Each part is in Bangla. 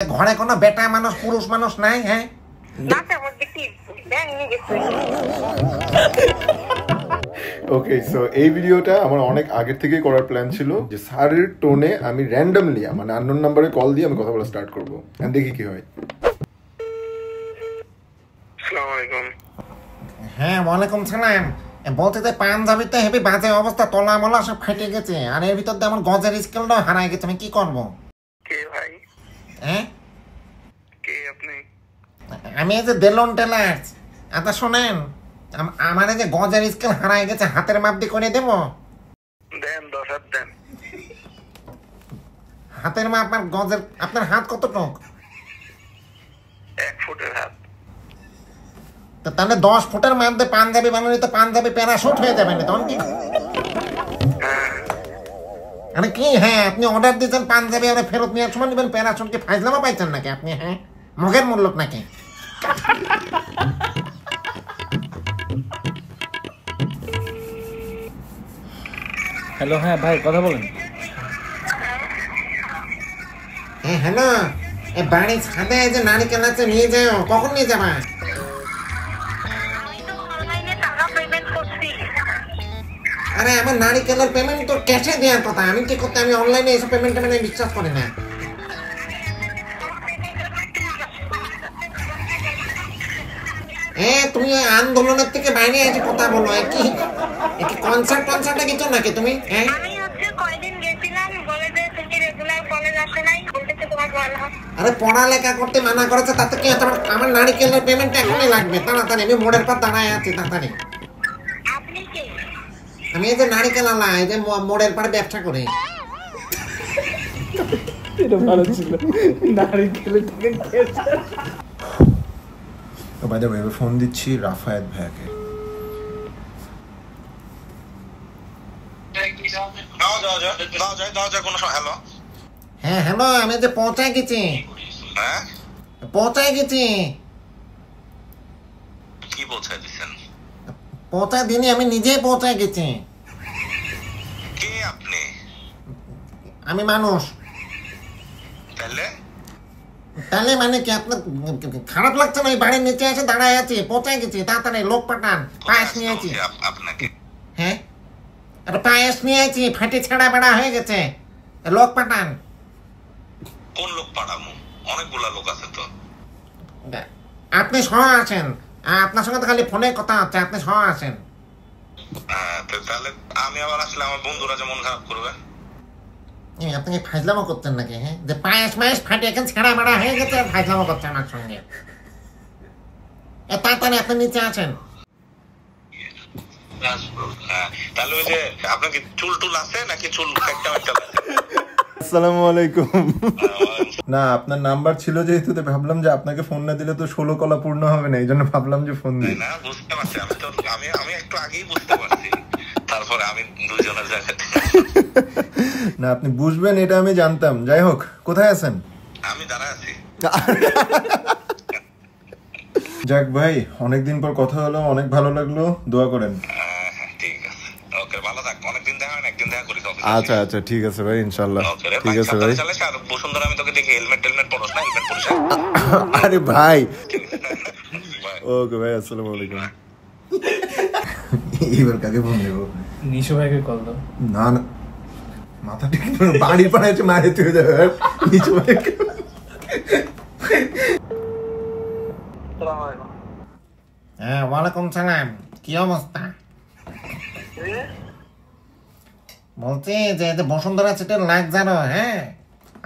ঘরে কোনো বেটা মানুষ পুরুষ মানুষ নাই? হ্যাঁ ওকে, সো এই ভিডিওটা আমার অনেক আগের থেকেই করার প্ল্যান ছিল যে স্যারের টোনে আমি র্যান্ডমলি মানে আননোন নাম্বারে কল দিয়ে আমি কথা বলা স্টার্ট করবো, দেখি কি হয়। হ্যাঁ, ওয়ালাইকুম সালাম। বলতে যে পাঞ্জাবিতে হেবি বাজে অবস্থা, তলা মলা সব ফেটে গেছে, আর এর ভিতর দিয়ে আমার গজের স্কেলটাও হারাই গেছে। আমি কি করবো? কে ভাই? হ্যাঁ, কে আপনি? আমি এই যে দেলন টেলার্স। আচ্ছা শোনেন, আমার এই যে গজের স্কেল হারাই গেছে, হাতের মাপ দিয়ে করে দেবো? দেন 10 হাত দেন। হাতের মাপ আর গজের, আপনার হাত কতটুক? 1 ফুটের হাত। তাহলে 10 ফুটের মধ্যে পাঞ্জাবি বানালে তো পাঞ্জাবি প্যারাশুট হয়ে যাবে না তখন কি? আরে কি, হ্যাঁ আপনি অর্ডার দিয়েছেন পাঞ্জাবি, আর ফেরত নেওয়ার সময় নেবেন প্যারাশুট? কি ফাইজলামা পাইছেন নাকি আপনি? হ্যাঁ, মুখের মূল্য নাকি? হ্যালো, হ্যাঁ ভাই কথা বলেন। হ্যাঁ হ্যালো, এই বাড়ির ছাদে যে নারিকেল আছে নিয়ে যাও। কখন নিয়ে যাবা? আরে আমার নারিকেলের পেমেন্ট তো ক্যাশে দেওয়ার কথা, আমি কি করতে? আমি অনলাইনে এসব পেমেন্টে মানে বিশ্বাস করি না। তুমি আন্দোলনের থেকে বাইরে এসে কথা বলো। কি কনসার্টে গেছো নাকি তুমি? আরে পড়ালেখা করতে মানা করেছে, তাতে কি আমার নারিকেলের পেমেন্ট এখনই লাগবে, তাড়াতাড়ি। আমি মোড়ের পর দাঁড়ায় আছি, তাড়াতাড়ি। আমি এই যে নারিকেল আলা, এই যে মোড়ের পাড়ে ব্যবসা করি। ফোন দিচ্ছি রাফায়েত ভাইয়াকে। হ্যাঁ হ্যালো, আমি যে পৌঁছায় গেছি। পৌঁছায় গেছি। কি পৌঁছায় দিছেন? পৌঁছায় দিনি, আমি নিজেই পৌঁছায় গেছি। কে আপনি? আমি মানুষ। তাহলে মানে কি আপনার খারাপ লাগছে না? ওই বাড়ির নিচে এসে দাঁড়ায় আছি, পৌঁছায় গেছি। তাড়াতাড়ি লোক পাঠান, পায়েস নিয়ে আছি। আপনাকে? হ্যাঁ, একটা পায়েস নিয়ে আছি, ফাটি ছেঁড়া বেড়া হয়ে গেছে। লোক পাঠান। কোন লোক পাঠাবো? অনেকগুলা লোক আছে তো। আপনি সহ আসেন, আপনার সঙ্গে তো খালি ফোনে কথা হচ্ছে, আপনি সহ আসেন। তাহলে আমি আবার আসলে আমার বন্ধুরা যেমন খারাপ করবে। আপনি কি ফাইজলামো করছেন নাকি? হ্যাঁ, যে পায়েস মায়েস ফাটে এখন ছেঁড়া বেড়া হয়ে গেছে, আর ফাইজলামো করছে আমার সঙ্গে। তাড়াতাড়ি আপনি নিচে আসেন। তাহলে ওই যে আপনার কি চুল টুল আছে নাকি চুল একটা একটা? আসসালামু আলাইকুম। না, আপনার নাম্বার ছিল যেহেতু ভাবলাম যে আপনাকে ফোন না দিলে তো 16 কলা পূর্ণ হবে না, এই জন্য ভাবলাম যে ফোন দিই। না, বুঝতে পারছি। আমি একটু আগেই বুঝতে পারছি, তারপরে আমি দুইজনের জায়গাতে। না, আপনি বুঝবেন এটা আমি জানতাম। যাই হোক, কোথায় আছেন? আমি দাঁড়ায় আছি। যাক ভাই, অনেকদিন পর কথা হলো, অনেক ভালো লাগলো। দোয়া করেন। ঠিক আছে, ওকে, ভালো থাক। অনেকদিন দেখা হয় না, একদিন দেখা করি। আচ্ছা আচ্ছা, ঠিক আছে ভাই, ইনশাআল্লাহ। ঠিক আছে ভাই। আর বসুন্ধরা আমি তোকে দেখি হেলমেট পরস না, হেলমেট পরিস। আরে ভাই, ওকে ভাই, আসসালামু আলাইকুম। এইবার কাকে ফোন দেবো? নিশু ভাইকে কল দাও। না না, মাথা ঠিক বাড়ির পাড়ায় এসে মারে তুই যাবে। নিচু ভাইকে। হ্যাঁ, ওয়ালাইকুম সালাম। কি অবস্থা? বলছি যে বসুন্ধরা সিটির লাইক জানো? হ্যাঁ,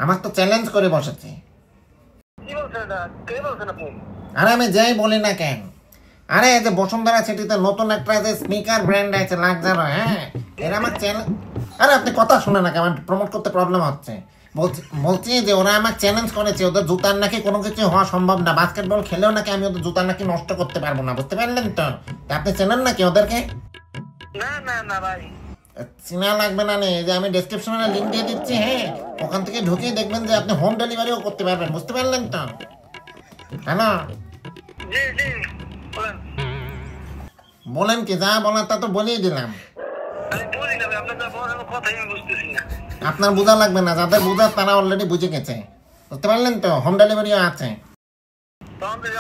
আমার তো চ্যালেঞ্জ করে বসেছে। আরে আমি যাই বলি না কেন, আরে যে বসুন্ধরা সিটিতে নতুন একটা যে স্নিকার ব্র্যান্ড আছে লাইক জানো? হ্যাঁ, এরা আমার চ্যালেঞ্জ। আরে আপনি কথা শুনে নাকি? আমার প্রমোট করতে প্রবলেম হচ্ছে। বলছি যে ওরা আমার চ্যালেঞ্জ করেছে, ওদের জুতার নাকি কোনো কিছু হওয়া সম্ভব না। বাস্কেটবল খেলেও নাকি আমি ওদের জুতার নাকি নষ্ট করতে পারবো না, বুঝতে পারলেন তো? আপনি চেনেন নাকি ওদেরকে? না না না ভাই, চিনা লাগবে না, নেই যে আমি ডেসক্রিপশনে লিংক দিয়ে দিচ্ছি। হ্যাঁ, ওখান থেকে ঢুকিয়ে দেখবেন যে আপনি হোম ডেলিভারিও করতে পারবেন, বুঝতে পারলেন তো? হ্যালো, বলেন কি? যা বলার তা তো বলেই দিলাম। আপনার বোঝা লাগবে না, যাদের বোঝা তারা অলরেডি বুঝে গেছে। বুঝতে পারলেন তো, হোম ডেলিভারিও আছে।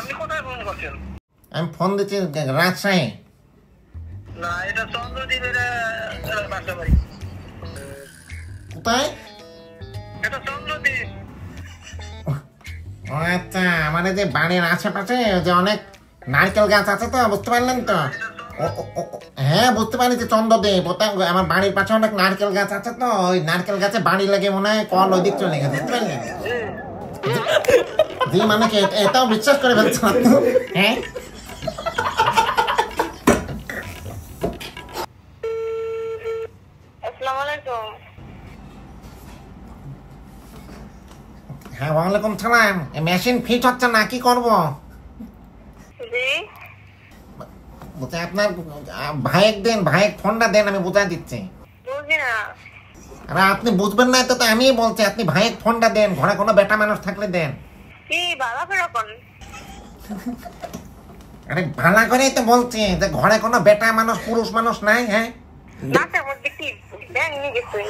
আপনি কোথায় ফোন করছেন? আমি ফোন দিচ্ছি রাজশাহী। না, এটা চন্দ্রদ্বীপের বাসা বাড়ি। কোথায়? এটা চন্দ্রদ্বীপ। ও আচ্ছা, আমার এই যে বাড়ির আশেপাশে যে অনেক নারকেল গাছ আছে তো, বুঝতে পারলেন তো? হ্যাঁ বুঝতে পারি যে চন্দ্রদ্বীপ, ওটা আমার বাড়ির পাশে অনেক নারকেল গাছ আছে তো, ওই নারকেল গাছে বাড়ি লাগে মনে হয় কল ওই দিক চলে গেছে, বুঝতে পারলেন? জি মানে কি এটাও বিশ্বাস করে ফেলছেন আপনি? হ্যাঁ আসসালামু আলাইকুম। হ্যাঁ ওয়ালাইকুম সালাম। মেশিন ফিট হচ্ছে না, কি করবো? জি, বলছে আপনার ভাইয়ের দেন, ভাইয়ের ফোনটা দেন, আমি বুঝা দিচ্ছি। বুঝি না। আরে আপনি বুঝবেন না তো, আমি বলছি আপনি ভাইয়ের ফোনটা দেন, ঘরে কোনো বেটা মানুষ থাকলে দেন। কি বাবা ফেরকন? আরে ভালো করেই তো বলছি যে ঘরে কোনো বেটা মানুষ পুরুষ মানুষ নাই। হ্যাঁ নাকের মধ্যে কি ব্যাং নিয়ে গেছে?